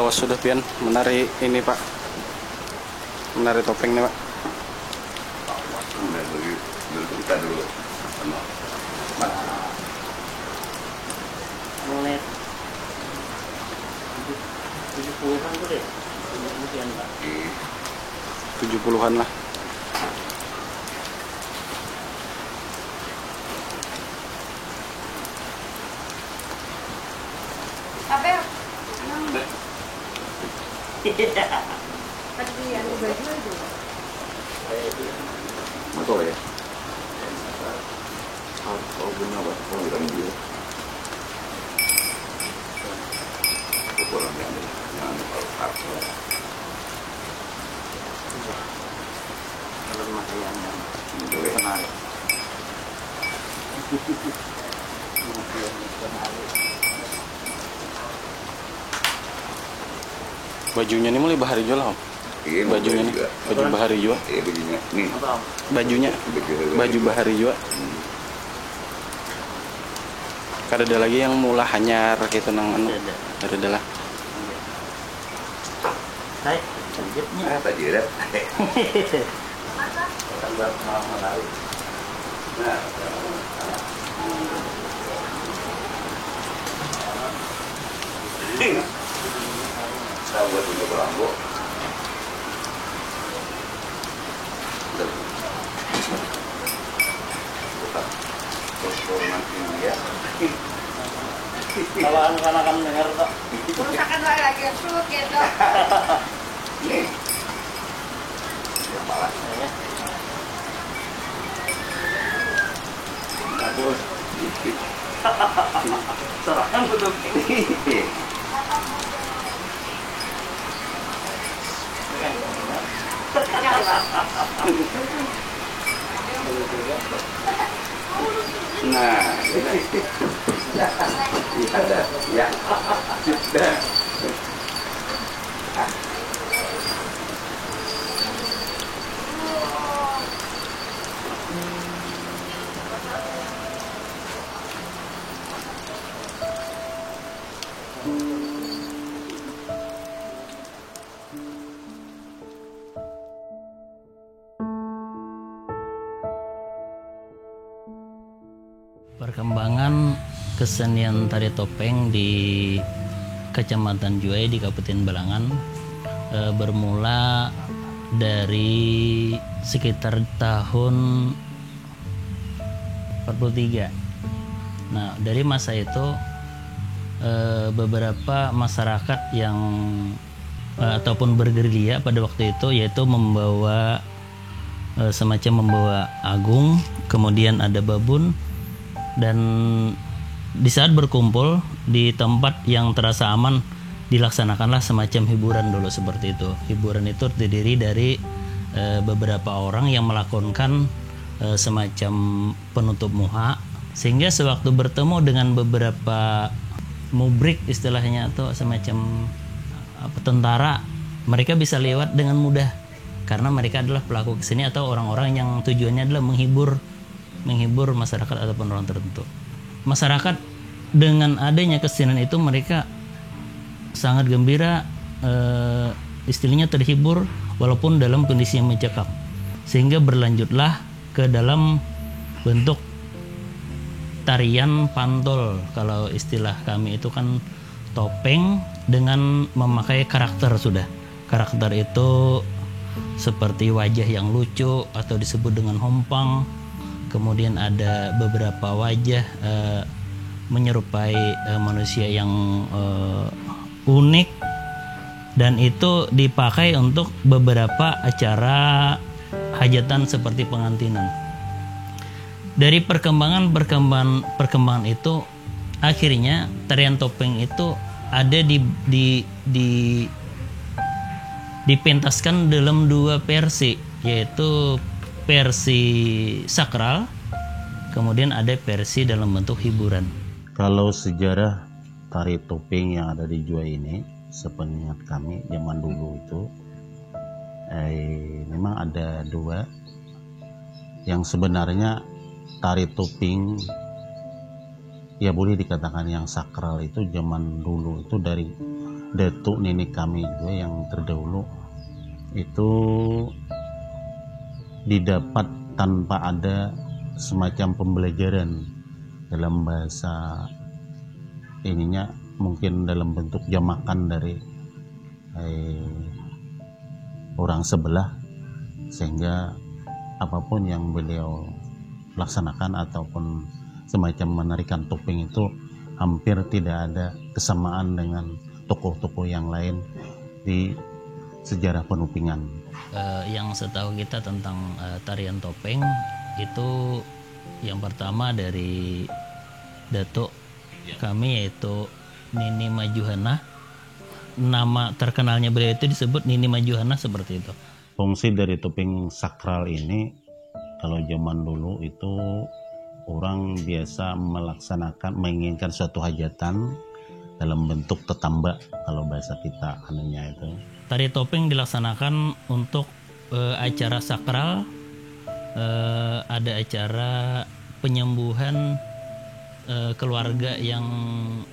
awas sudah pian menari ini Pak, menari topeng nih Pak. Kita dulu mulai 70-an tuh deh, kemudian Pak. 70-an lah. Abel, Iya. tadi yang baju itu. betul ya. Oh benar Pak, oh kita ambil. Ukuran yang kalau Kalau masih yang boleh. menarik. Masih yang menarik. Bajunya ini mulai bahari jual Om. Iya, Bajunya nih, juga. baju bahari jual. Iya bajunya. Nih. Apa Om? Bajunya, baju bahari jual. Kada ada lagi yang mula hanyar gitu nang anu. Ada. Ada lah. Hai, lanjutnya. Ah, tak jelas. Tambah mau menarik. Nah, kita buat untuk Rambo. Transformasi dia. Kalau anak-anak dengar Pak. Kerusakan lagi shoot gitu. Nih. Ya malah. Ya. Bagus. Serahkan betul. Nah, iya ada, ya, sudah. Perkembangan kesenian tari topeng di Kecamatan Juai di Kabupaten Balangan bermula dari sekitar tahun 43. Nah, dari masa itu beberapa masyarakat yang ataupun bergerilya pada waktu itu yaitu membawa semacam membawa agung, kemudian ada babun, dan di saat berkumpul di tempat yang terasa aman dilaksanakanlah semacam hiburan dulu seperti itu. Hiburan itu terdiri dari beberapa orang yang melakukan semacam penutup muha, sehingga sewaktu bertemu dengan beberapa mubrik istilahnya atau semacam tentara, mereka bisa lewat dengan mudah karena mereka adalah pelaku keseni atau orang-orang yang tujuannya adalah menghibur masyarakat ataupun orang tertentu. Masyarakat dengan adanya kesenian itu mereka sangat gembira, istilahnya terhibur walaupun dalam kondisi yang mencekam, sehingga berlanjutlah ke dalam bentuk tarian pantol. Kalau istilah kami itu kan topeng dengan memakai karakter sudah. Karakter itu seperti wajah yang lucu atau disebut dengan hompang. Kemudian ada beberapa wajah menyerupai manusia yang unik, dan itu dipakai untuk beberapa acara hajatan seperti pengantinan. Dari perkembangan itu akhirnya tarian topeng itu ada dipentaskan dalam dua versi, yaitu versi sakral, kemudian ada versi dalam bentuk hiburan. Kalau sejarah tari topeng yang ada di Juai ini, sepengingat kami zaman dulu itu memang ada dua. Yang sebenarnya tari topeng ya boleh dikatakan yang sakral itu zaman dulu itu dari datuk nenek kami juga yang terdahulu itu didapat tanpa ada semacam pembelajaran dalam bahasa ininya, mungkin dalam bentuk jamakan dari orang sebelah, sehingga apapun yang beliau laksanakan ataupun semacam menarikan topeng itu hampir tidak ada kesamaan dengan tokoh-tokoh yang lain di sejarah Penupingan. Yang setahu kita tentang tarian topeng itu yang pertama dari datuk kami, yaitu Nini Majuhana. Nama terkenalnya beliau itu disebut Nini Majuhana, seperti itu. Fungsi dari topeng sakral ini, kalau zaman dulu itu orang biasa melaksanakan, menginginkan suatu hajatan dalam bentuk tetambak, kalau bahasa kita anunya itu. Tari topeng dilaksanakan untuk acara sakral, ada acara penyembuhan keluarga yang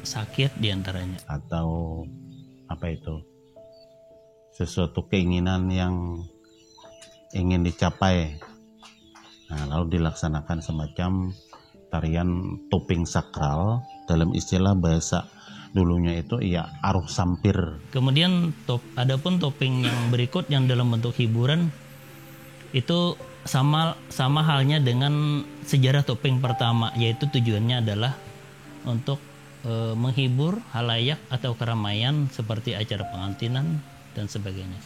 sakit diantaranya. Atau apa itu, sesuatu keinginan yang ingin dicapai. Nah, lalu dilaksanakan semacam tarian topeng sakral, dalam istilah bahasa dulunya itu ya aruh sampir. Kemudian adapun topeng yang berikut yang dalam bentuk hiburan itu sama halnya dengan sejarah topeng pertama, yaitu tujuannya adalah untuk menghibur halayak atau keramaian seperti acara pengantinan dan sebagainya.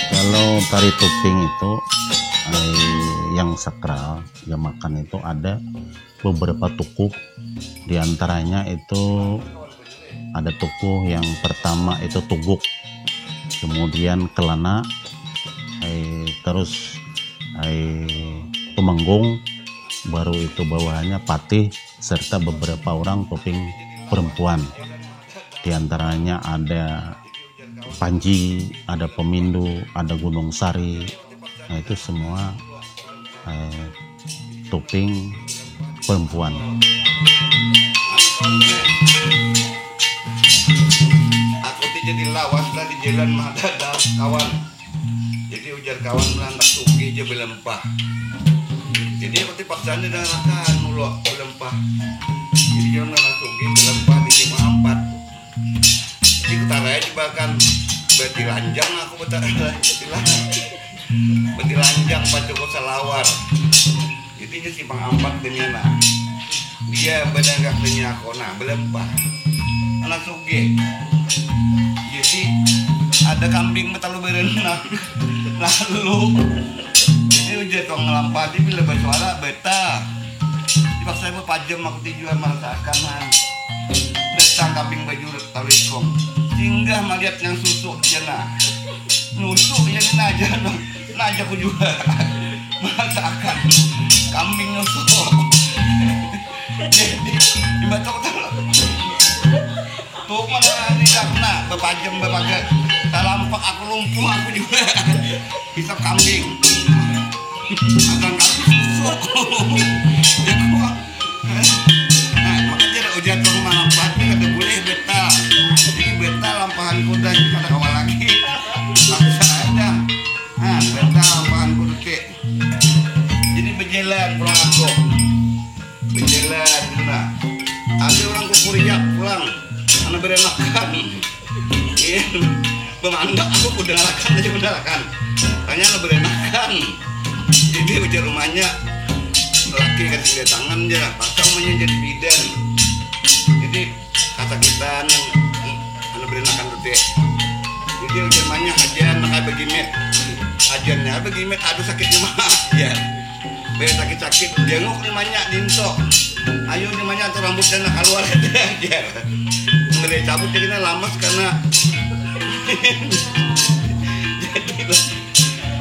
Kalau tari topeng itu yang sakral, jamakan itu ada beberapa tukuh. Di antaranya itu ada tukuh yang pertama itu tuguk, kemudian kelana, terus tumenggung, baru itu bawahannya patih, serta beberapa orang topeng perempuan. Di antaranya ada Panji, ada Pemindu, ada Gunung Sari. Nah, itu semua topeng perempuan. Aku jadi lawas lah di jalan mah ada kawan. Jadi ujar kawan melandak tuki aja belempah. Jadi aku dipaksain dengan rakan nulok belempah. Jadi jangan melandak tuki belempah di 54. Jadi ketarai bahkan beti lanjang aku beti lanjang baca kosa lawar. Jadi simpang 4 dengan dia berdagang dengan aku nah belempah anak suge. Jadi ada kambing betalu berenang lalu ini udah tong ngelampati bila bersuara beta dipaksa ibu pajem aku dijual merasakan datang kambing baju talikong singgah melihat yang susuk jana nusuk yang naja aku juga merasakan kambing nusuk jadi dibatok tuh mana tidak kena bepajem bepaget talampak aku lumpuh aku juga bisa kambing akan kasih susuk ya kuat makanya ada ujian ke rumah lampahan ini kata boleh betal jadi betal lampahan kuda ini kata kawal lagi bangsa ada betal lampahan kuda kek jadi berjalan pulang aku berjalan nah ada orang kukuriak pulang anak berenakan memandang aku udah ngalakan aja udah ngalakan tanya anak berenakan jadi ujian rumahnya laki kasih dia tangan aja pasang rumahnya jadi bidan jadi kata kita anak berenakan tuh jadi ujian rumahnya ajan kayak begini ajannya begini aduh sakitnya mah ya biar sakit-sakit dia ngok dimanya dintok ayo dimanya atau rambutnya nak keluar aja mulai cabut jadinya lamas karena jadi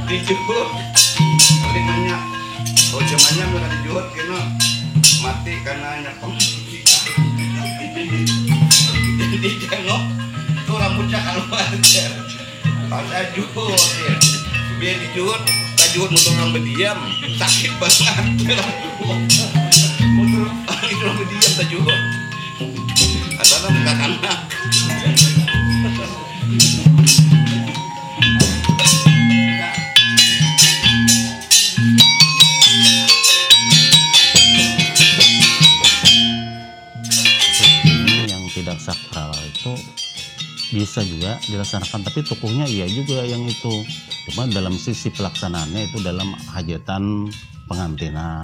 dijuhut dimanya oh zamannya mereka dijuhut kena mati karena nyakong jadi jengok tuh rambutnya keluar aja pas juhut ya biar dijuhut juhut motor orang berdiam sakit banget motor itu orang berdiam tak juhut asal bukan anak yang tidak sakral itu bisa juga dilaksanakan, tapi tokohnya iya juga yang itu. Cuma dalam sisi pelaksanaannya itu dalam hajatan pengantinan,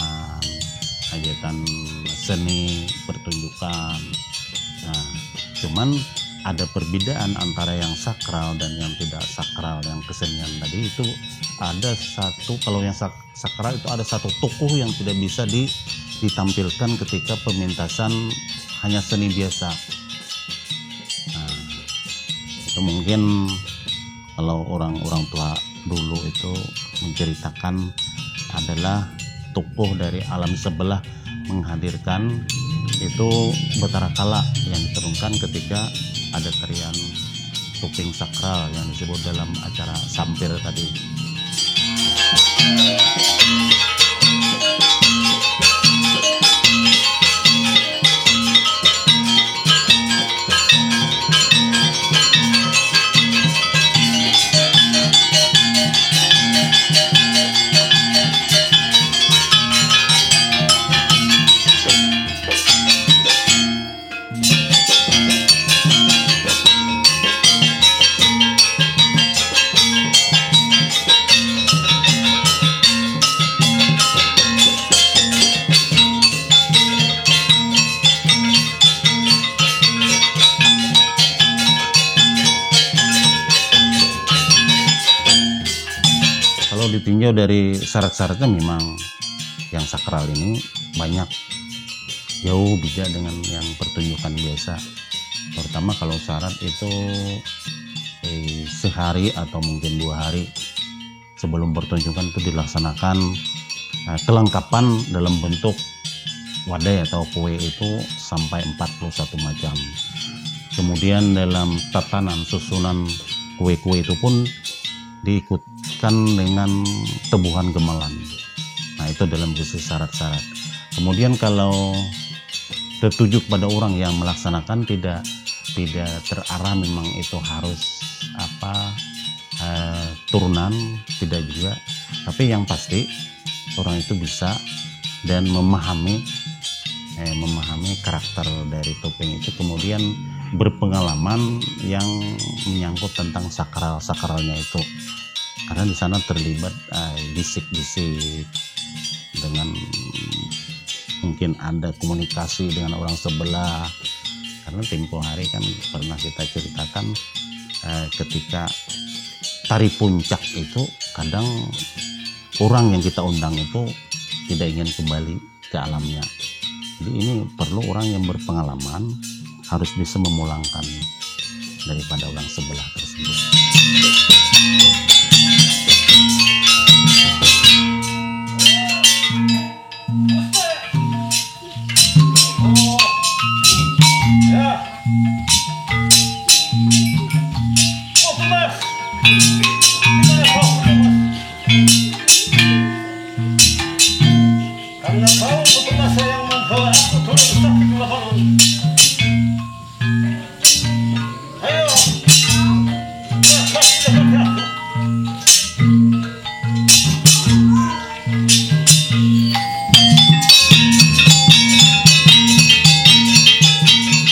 hajatan seni pertunjukan. Nah, cuman ada perbedaan antara yang sakral dan yang tidak sakral. Yang kesenian tadi itu ada satu, kalau yang sakral itu ada satu tokoh yang tidak bisa ditampilkan ketika pementasan hanya seni biasa. Nah, itu mungkin kalau orang-orang tua dulu itu menceritakan adalah tokoh dari alam sebelah menghadirkan itu Betara Kala yang diturunkan ketika ada tarian topeng sakral yang disebut dalam acara sampir tadi. Ditinjau dari syarat-syaratnya memang yang sakral ini banyak jauh beda dengan yang pertunjukan biasa. Terutama kalau syarat itu sehari atau mungkin 2 hari sebelum pertunjukan itu dilaksanakan kelengkapan dalam bentuk wadai atau kue itu sampai 41 macam. Kemudian dalam tatanan susunan kue-kue itu pun diikutkan dengan tebuhan gemelan. Nah, itu dalam sisi syarat-syarat. Kemudian kalau tertuju pada orang yang melaksanakan tidak terarah memang itu harus turunan, tidak juga. Tapi yang pasti orang itu bisa dan memahami karakter dari topeng itu, kemudian berpengalaman yang menyangkut tentang sakralnya itu, karena di sana terlibat bisik-bisik dengan mungkin ada komunikasi dengan orang sebelah, karena tempo hari kan pernah kita ceritakan ketika tari puncak itu kadang orang yang kita undang itu tidak ingin kembali ke alamnya, Jadi ini perlu orang yang berpengalaman, harus bisa memulangkan daripada orang sebelah tersebut. Karena kau petugas yang membawa aku turun sakit di lapangan. Ayo, kasih aku.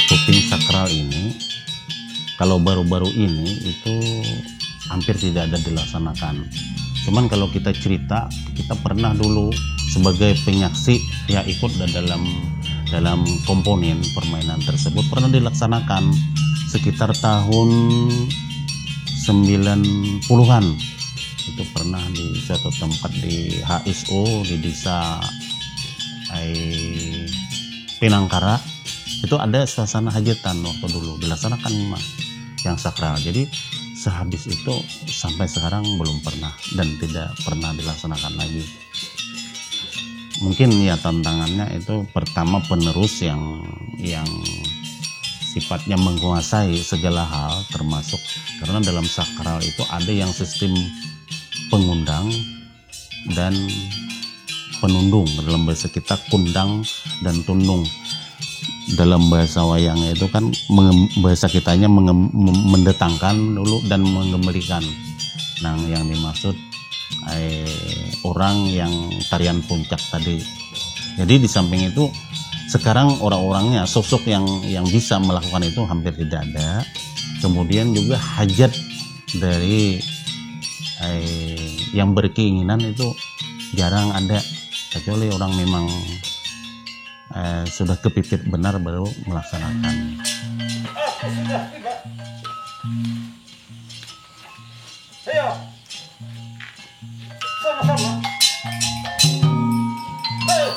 Tuping sakral ini, kalau baru-baru ini itu hampir tidak ada dilaksanakan. Cuman kalau kita cerita, kita pernah dulu sebagai penyaksi ya ikut dalam komponen permainan tersebut, pernah dilaksanakan sekitar tahun 90-an. Itu pernah di suatu tempat di HSO di desa Pinangkara. Itu ada suasana hajatan waktu dulu dilaksanakan memang yang sakral. Jadi sehabis itu sampai sekarang belum pernah dan tidak pernah dilaksanakan lagi. Mungkin ya tantangannya itu pertama penerus yang sifatnya menguasai segala hal, termasuk karena dalam sakral itu ada yang sistem pengundang dan penundung. Dalam bahasa kita kundang dan tundung. Dalam bahasa wayangnya itu kan bahasa kitanya mendatangkan dulu dan mengembalikan. Nah, yang dimaksud orang yang tarian puncak tadi. Jadi di samping itu sekarang orang-orangnya, sosok yang bisa melakukan itu hampir tidak ada. Kemudian juga hajat dari yang berkeinginan itu jarang ada, kecuali orang memang sudah kepipit benar baru melaksanakan. Aku sudah tiba. Ayo, sama-sama. Ayo.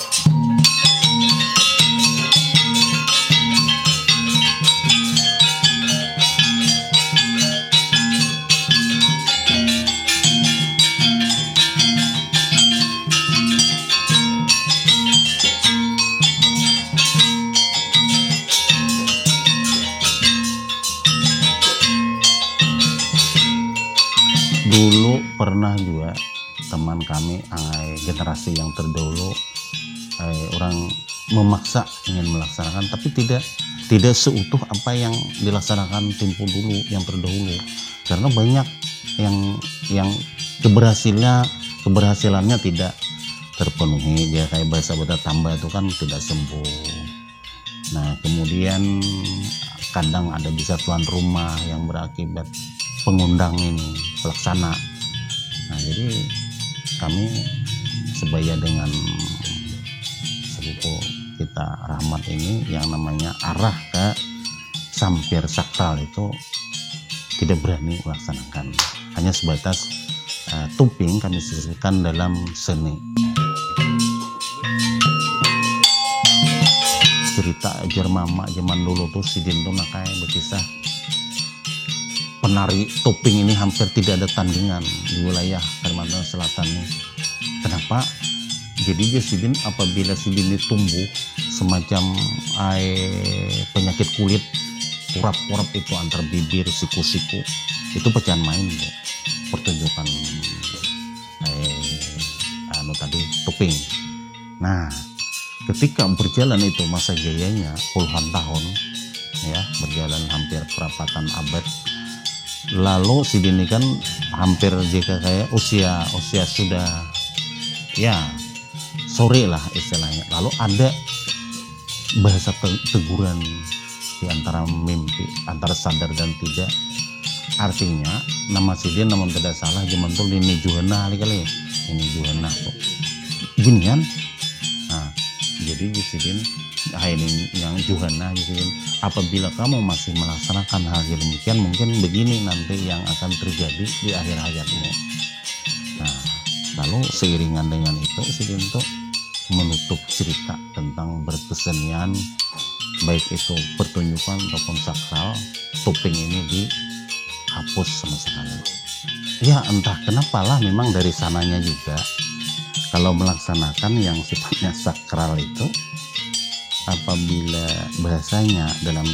Dulu pernah juga teman kami generasi yang terdahulu orang memaksa ingin melaksanakan, tapi tidak seutuh apa yang dilaksanakan tempo dulu yang terdahulu, karena banyak yang keberhasilannya tidak terpenuhi. Dia kayak bahasa tambah itu kan tidak sembuh. Nah, kemudian kadang ada bisa tuan rumah yang berakibat pengundang ini pelaksana. Nah, jadi kami sebaya dengan sepupu kita Rahmat ini yang namanya arah ke sampir sakral itu tidak berani melaksanakan, hanya sebatas tuping kami sisihkan dalam seni. Cerita ajar mama zaman dulu tuh si Din tuh nakai berkisah penari topeng ini hampir tidak ada tandingan di wilayah Kalimantan Selatan ini. Kenapa? Jadi dia sidin, apabila sidin tumbuh semacam penyakit kulit, kurap-kurap itu antar bibir, siku-siku, itu pecahan main bu. Pertunjukan tadi topeng. Nah, ketika berjalan itu masa jayanya puluhan tahun, ya berjalan hampir perapatan abad. Lalu si Dini kan hampir jika kayak usia sudah ya sore lah istilahnya. Lalu ada bahasa teguran di antara mimpi, antara sadar dan tidak. Artinya nama si Dini namun tidak salah zaman tuh ini Juhana kali ini Juhana tuh ginian. Nah, jadi di sini ini yang Juhana gitu, apabila kamu masih melaksanakan hal yang demikian, mungkin begini nanti yang akan terjadi di akhir hayatmu. Nah, lalu seiringan dengan itu si Dinto menutup cerita tentang berkesenian, baik itu pertunjukan ataupun sakral, topeng ini dihapus sama sekali. Ya entah kenapa lah, memang dari sananya juga kalau melaksanakan yang sifatnya sakral itu, apabila bahasanya dalam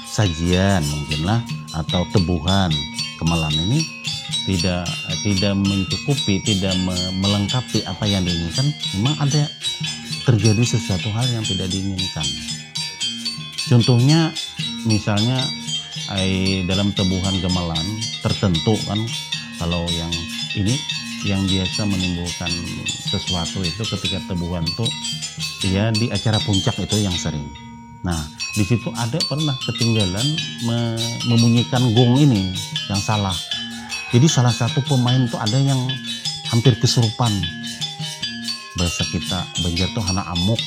sajian mungkinlah atau tebuhan kemalam ini tidak mencukupi, tidak melengkapi apa yang diinginkan, memang ada terjadi sesuatu hal yang tidak diinginkan. Contohnya misalnya dalam tebuhan gamelan tertentu kan, kalau yang ini yang biasa menimbulkan sesuatu itu ketika tebuhan tuh ya di acara puncak itu yang sering. Nah di situ ada pernah ketinggalan membunyikan gong ini yang salah. Jadi salah satu pemain tuh ada yang hampir kesurupan. Bahasa kita Banjar tuh hana amuk.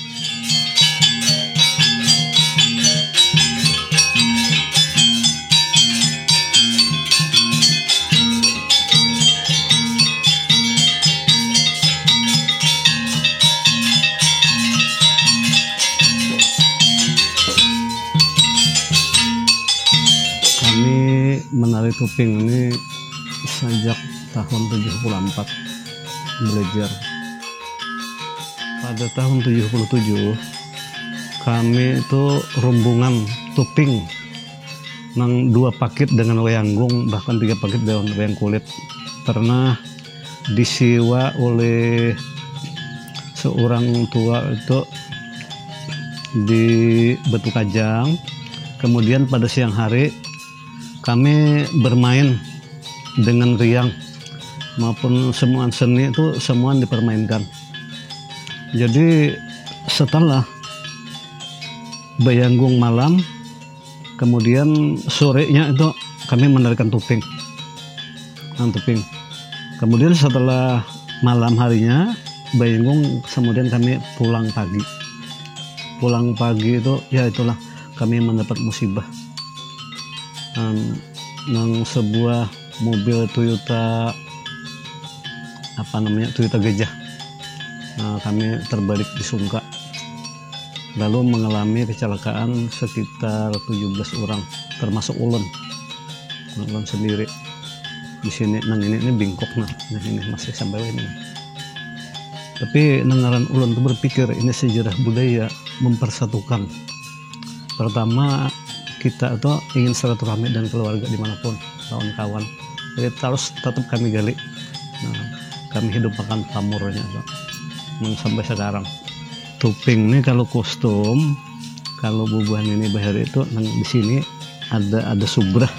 Kami menari topeng ini sejak tahun 74 belajar. Pada tahun 77 kami itu rombongan topeng nang 2 paket dengan wayanggung, bahkan 3 paket dengan wayang kulit, pernah disewa oleh seorang tua itu di Batu Kajang. Kemudian pada siang hari kami bermain dengan riang maupun semua seni itu semua dipermainkan. Jadi setelah bayanggung malam, kemudian sorenya itu kami menarikan topeng. Kemudian setelah malam harinya bayanggung, kemudian kami pulang pagi. Pulang pagi itu ya itulah kami mendapat musibah. Nang sebuah mobil Toyota Toyota Gajah. Nah, kami terbalik di Sungka, lalu mengalami kecelakaan sekitar 17 orang, termasuk ulun sendiri. Di sini nang ini bingkok nah ini masih sampai ini. Tapi nengaran ulun itu berpikir ini sejarah budaya mempersatukan. Pertama kita itu ingin silaturahmi dan keluarga dimanapun, kawan-kawan. Jadi terus tetap kami gali. Nah, kami hidupkan pamornya sampai sekarang. Topeng ini kalau kostum, kalau bubuhan ini bahar itu di sini ada subrah,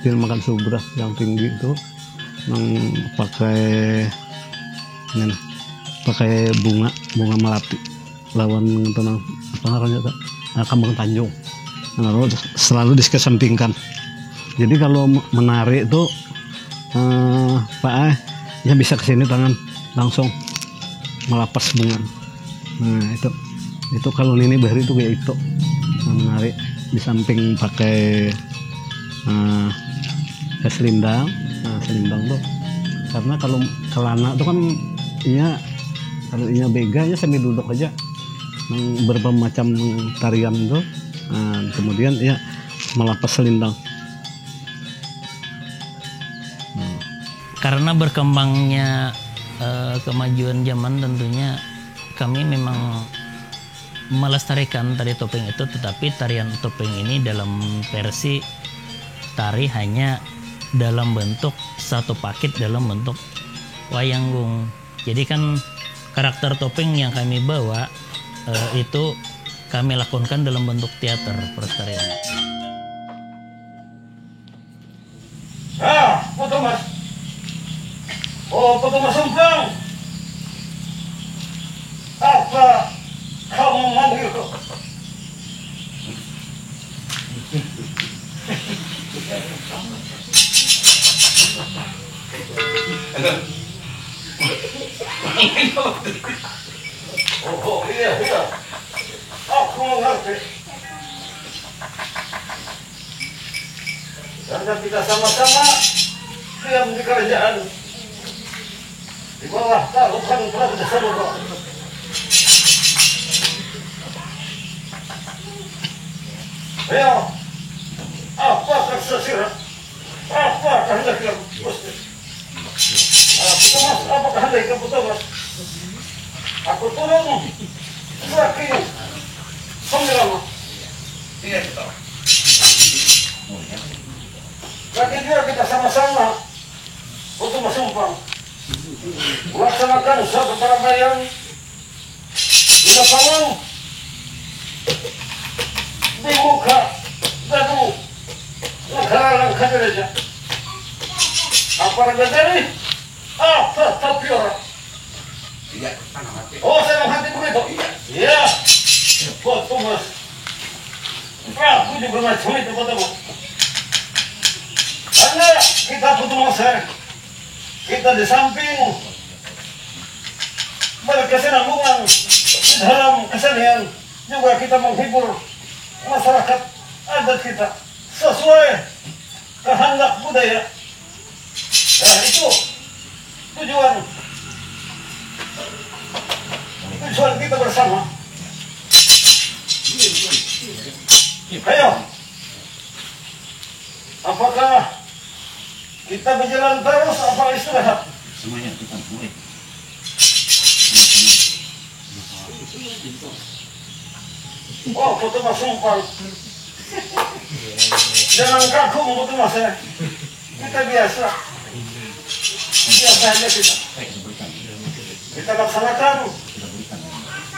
dia makan subrah yang tinggi itu, pakai bunga melati, lawan tenang apa namanya kambang tanjung. Lalu selalu dikesampingkan. Jadi kalau menari itu ya bisa kesini tangan langsung melapas bunga. Nah itu kalau Nini Bahari itu kayak itu menari di samping pakai selindang. Nah selindang tuh karena kalau kelana itu kan kalau bega ya sambil duduk aja, berbagai macam tarian tuh. Nah, kemudian ya melapas selindang. Karena berkembangnya kemajuan zaman, tentunya kami memang melestarikan tari topeng itu, tetapi tarian topeng ini dalam versi tari hanya dalam bentuk satu paket dalam bentuk wayanggung. Jadi kan karakter topeng yang kami bawa itu kami lakukan dalam bentuk teater pelestarian. Foto mas. Oh, foto mas Sungkang. Apa kamu memanggilku? Oh iya. Aku mengerti. Karena kita sama-sama diam di kerajaan di bawah taruhan Prabu Samudra. Ayo, apa kesusiran? Apa kehendak yang Gusti? Apa kehendak yang Tuhan? Aku turun semakin sembilan. Iya, betul. Lagi juga kita sama-sama untuk bersumpah melaksanakan suatu perayaan di lapangan di muka gedung negara Indonesia. Apa negara? Apa tapi orang? Iya, tanah hati. Oh, saya menghati begitu. Iya. Betul, Mas. Aku juga macam itu, betul. Karena kita butuh masyarakat. Kita di samping berkesinambungan di dalam kesenian, juga kita menghibur masyarakat adat kita sesuai kehendak budaya. Nah, itu tujuan kita bersama. Ayo, apakah kita berjalan terus apa istirahat? Semuanya kita mulai. Oh, foto mas sumpah. Jangan kaku foto mas ya. Kita biasa. Biasa aja kita. Kita laksanakan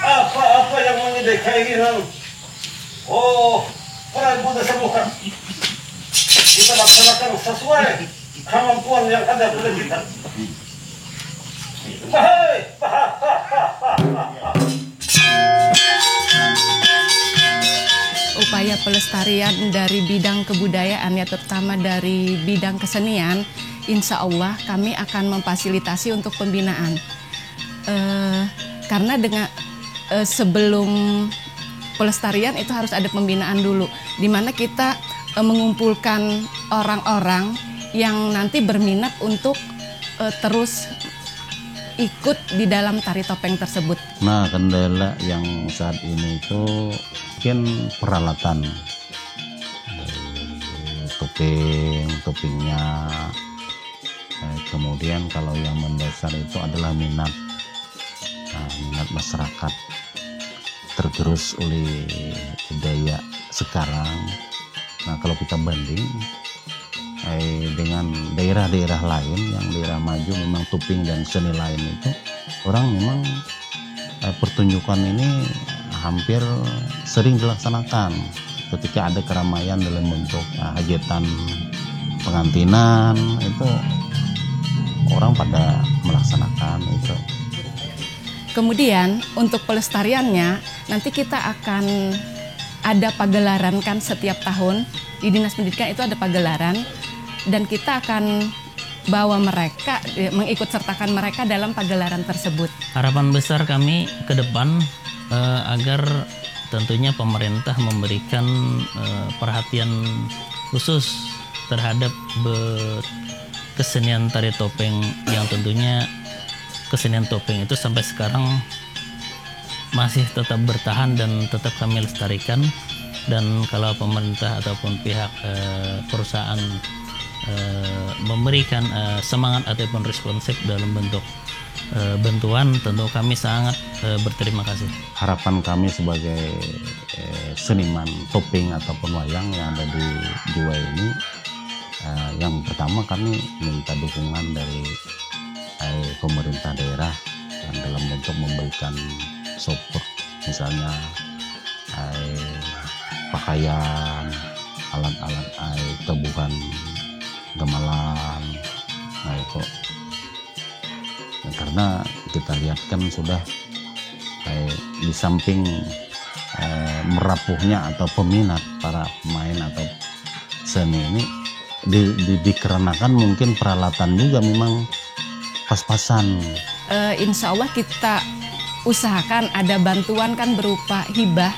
apa-apa yang menjadi keinginan. Oh, Prabu Dasamuka. Kita laksanakan sesuai kemampuan yang ada pada kita. Bahai! Upaya pelestarian dari bidang kebudayaan, ya terutama dari bidang kesenian, insya Allah kami akan memfasilitasi untuk pembinaan. Karena dengan sebelum pelestarian itu harus ada pembinaan dulu, di mana kita mengumpulkan orang-orang yang nanti berminat untuk terus ikut di dalam tari topeng tersebut. Nah, kendala yang saat ini itu mungkin peralatan, topengnya, kemudian kalau yang mendasar itu adalah minat masyarakat tergerus oleh budaya sekarang. Nah, kalau kita banding dengan daerah-daerah lain yang daerah maju, memang topeng dan seni lain itu orang memang pertunjukan ini hampir sering dilaksanakan ketika ada keramaian dalam bentuk hajatan, pengantinan, itu orang pada melaksanakan itu. Kemudian untuk pelestariannya nanti kita akan ada pagelaran kan setiap tahun di Dinas Pendidikan itu ada pagelaran, dan kita akan bawa mereka, mengikut sertakan mereka dalam pagelaran tersebut. Harapan besar kami ke depan agar tentunya pemerintah memberikan perhatian khusus terhadap kesenian tari topeng, yang tentunya kesenian topeng itu sampai sekarang masih tetap bertahan dan tetap kami lestarikan. Dan kalau pemerintah ataupun pihak perusahaan memberikan semangat ataupun responsif dalam bentuk bantuan, tentu kami sangat berterima kasih. Harapan kami sebagai seniman topeng ataupun wayang yang ada di Jiwa ini, yang pertama kami minta dukungan dari pemerintah daerah yang dalam bentuk memberikan support, misalnya pakaian, alat-alat tebuhan gamelan. Nah, itu karena kita lihat kan sudah di samping merapuhnya atau peminat para pemain atau seni ini dikarenakan mungkin peralatan juga memang pas-pasan. Insya Allah kita usahakan ada bantuan kan berupa hibah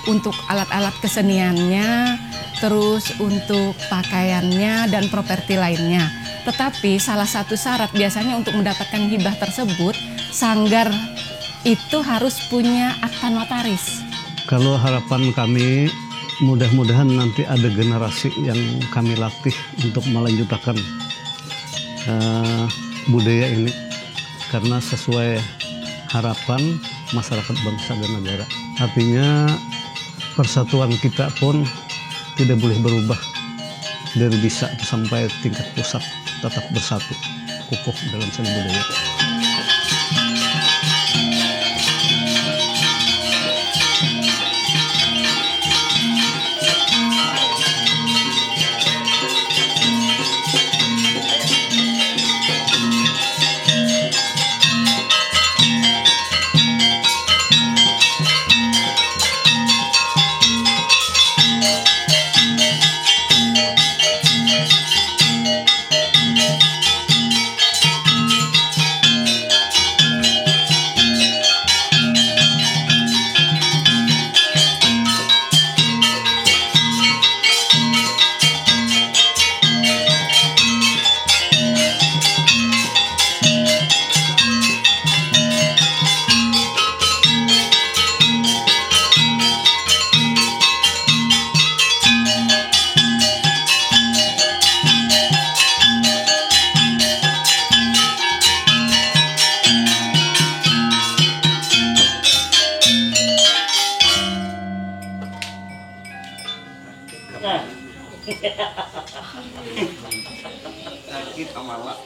untuk alat-alat keseniannya, terus untuk pakaiannya dan properti lainnya. Tetapi salah satu syarat biasanya untuk mendapatkan hibah tersebut, sanggar itu harus punya akta notaris. Kalau harapan kami mudah-mudahan nanti ada generasi yang kami latih untuk melanjutkan budaya ini karena sesuai harapan masyarakat bangsa dan negara. Artinya persatuan kita pun tidak boleh berubah dari desa sampai tingkat pusat, tetap bersatu, kukuh dalam seni budaya. Sakit amalak.